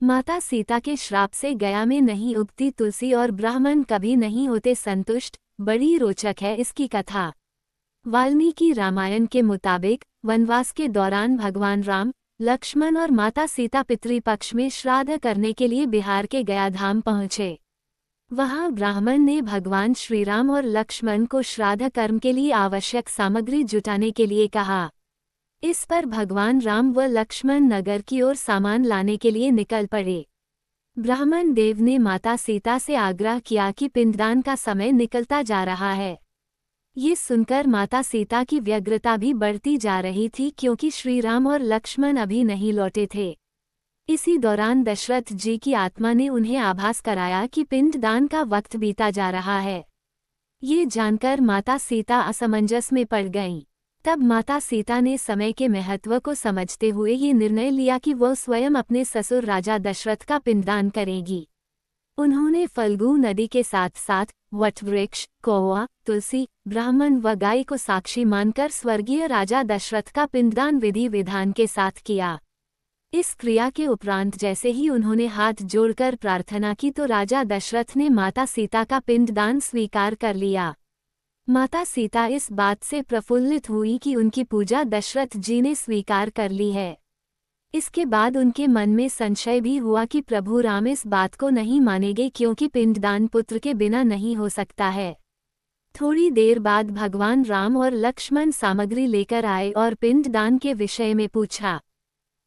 माता सीता के श्राप से गया में नहीं उगती तुलसी और ब्राह्मण कभी नहीं होते संतुष्ट। बड़ी रोचक है इसकी कथा। वाल्मीकि रामायण के मुताबिक वनवास के दौरान भगवान राम, लक्ष्मण और माता सीता पितृपक्ष में श्राद्ध करने के लिए बिहार के गया धाम पहुँचे। वहां ब्राह्मण ने भगवान श्रीराम और लक्ष्मण को श्राद्ध कर्म के लिए आवश्यक सामग्री जुटाने के लिए कहा। इस पर भगवान राम व लक्ष्मण नगर की ओर सामान लाने के लिए निकल पड़े। ब्राह्मण देव ने माता सीता से आग्रह किया कि पिंडदान का समय निकलता जा रहा है। ये सुनकर माता सीता की व्यग्रता भी बढ़ती जा रही थी, क्योंकि श्रीराम और लक्ष्मण अभी नहीं लौटे थे। इसी दौरान दशरथ जी की आत्मा ने उन्हें आभास कराया कि पिंडदान का वक्त बीता जा रहा है। ये जानकर माता सीता असमंजस में पड़ गईं। तब माता सीता ने समय के महत्व को समझते हुए ये निर्णय लिया कि वह स्वयं अपने ससुर राजा दशरथ का पिंडदान करेगी। उन्होंने फल्गु नदी के साथ साथ वटवृक्ष, कौवा, तुलसी, ब्राह्मण व गाय को साक्षी मानकर स्वर्गीय राजा दशरथ का पिंडदान विधि विधान के साथ किया। इस क्रिया के उपरांत जैसे ही उन्होंने हाथ जोड़कर प्रार्थना की तो राजा दशरथ ने माता सीता का पिंडदान स्वीकार कर लिया। माता सीता इस बात से प्रफुल्लित हुई कि उनकी पूजा दशरथ जी ने स्वीकार कर ली है। इसके बाद उनके मन में संशय भी हुआ कि प्रभु राम इस बात को नहीं मानेंगे, क्योंकि पिंडदान पुत्र के बिना नहीं हो सकता है। थोड़ी देर बाद भगवान राम और लक्ष्मण सामग्री लेकर आए और पिंडदान के विषय में पूछा।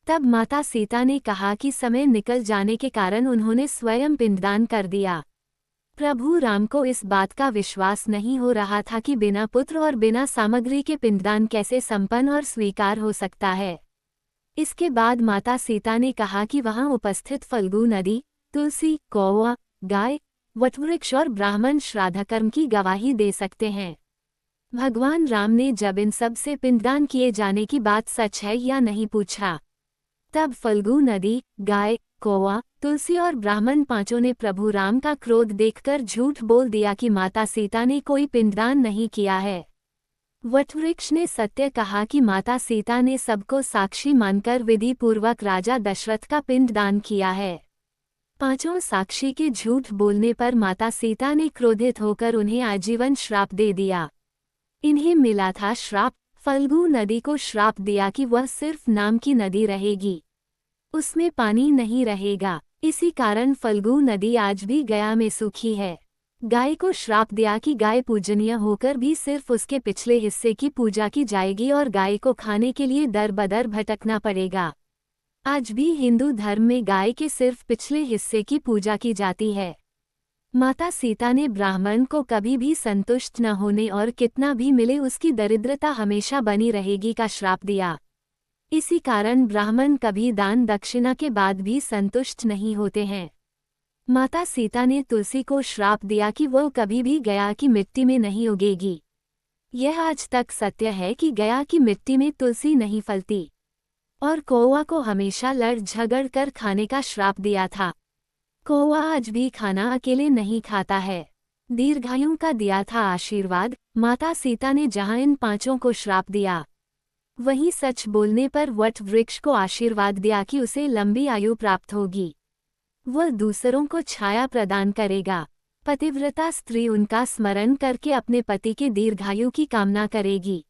तब माता सीता ने कहा कि समय निकल जाने के कारण उन्होंने स्वयं पिंडदान कर दिया। प्रभु राम को इस बात का विश्वास नहीं हो रहा था कि बिना पुत्र और बिना सामग्री के पिंडदान कैसे संपन्न और स्वीकार हो सकता है। इसके बाद माता सीता ने कहा कि वहां उपस्थित फल्गु नदी, तुलसी, कौवा, गाय, वटवृक्ष और ब्राह्मण श्राद्धकर्म की गवाही दे सकते हैं। भगवान राम ने जब इन सब से पिंडदान किए जाने की बात सच है या नहीं पूछा, तब फल्गु नदी, गाय, कौवा, तुलसी और ब्राह्मण पांचों ने प्रभु राम का क्रोध देखकर झूठ बोल दिया कि माता सीता ने कोई पिंडदान नहीं किया है। वटवृक्ष ने सत्य कहा कि माता सीता ने सबको साक्षी मानकर विधि पूर्वक राजा दशरथ का पिंडदान किया है। पांचों साक्षी के झूठ बोलने पर माता सीता ने क्रोधित होकर उन्हें आजीवन श्राप दे दिया। इन्हें मिला था श्राप। फल्गु नदी को श्राप दिया कि वह सिर्फ नाम की नदी रहेगी, उसमें पानी नहीं रहेगा। इसी कारण फल्गु नदी आज भी गया में सूखी है। गाय को श्राप दिया कि गाय पूजनीय होकर भी सिर्फ उसके पिछले हिस्से की पूजा की जाएगी और गाय को खाने के लिए दर बदर भटकना पड़ेगा। आज भी हिंदू धर्म में गाय के सिर्फ पिछले हिस्से की पूजा की जाती है। माता सीता ने ब्राह्मण को कभी भी संतुष्ट न होने और कितना भी मिले उसकी दरिद्रता हमेशा बनी रहेगी का श्राप दिया। इसी कारण ब्राह्मण कभी दान दक्षिणा के बाद भी संतुष्ट नहीं होते हैं। माता सीता ने तुलसी को श्राप दिया कि वह कभी भी गया की मिट्टी में नहीं उगेगी। यह आज तक सत्य है कि गया की मिट्टी में तुलसी नहीं फलती। और कौवा को हमेशा लड़ झगड़ कर खाने का श्राप दिया था। कौवा आज भी खाना अकेले नहीं खाता है। दीर्घायु का दिया था आशीर्वाद। माता सीता ने जहां इन पांचों को श्राप दिया, वहीं सच बोलने पर वट वृक्ष को आशीर्वाद दिया कि उसे लंबी आयु प्राप्त होगी। वह दूसरों को छाया प्रदान करेगा। पतिव्रता स्त्री उनका स्मरण करके अपने पति के दीर्घायु की कामना करेगी।